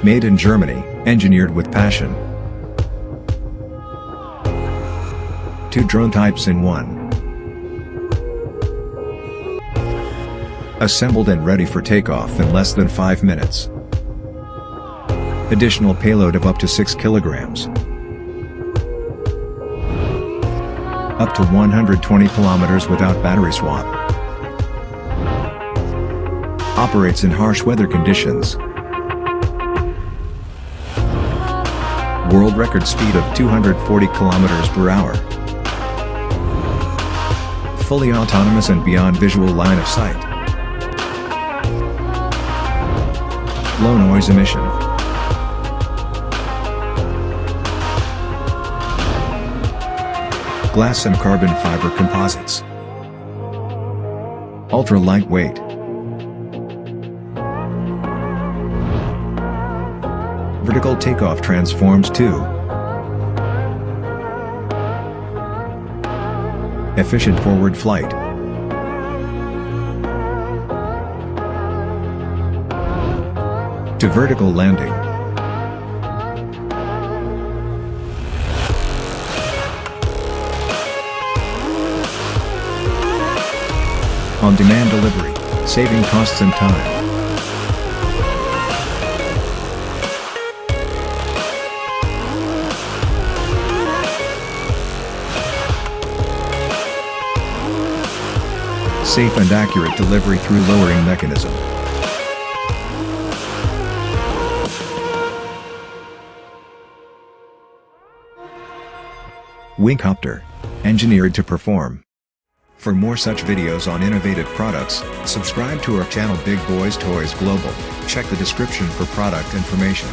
Made in Germany, engineered with passion. 2 drone types in one. Assembled and ready for takeoff in less than 5 minutes. Additional payload of up to 6 kilograms. Up to 120 kilometers without battery swap. Operates in harsh weather conditions. World record speed of 240 kilometers per hour. Fully autonomous and beyond visual line of sight. Low noise emission. Glass and carbon fiber composites. Ultra lightweight. Vertical takeoff transforms to efficient forward flight. To vertical landing. On-demand delivery, saving costs and time. Safe and accurate delivery through lowering mechanism. Wingcopter, engineered to perform. For more such videos on innovative products, subscribe to our channel Big Boys Toys Global. Check the description for product information.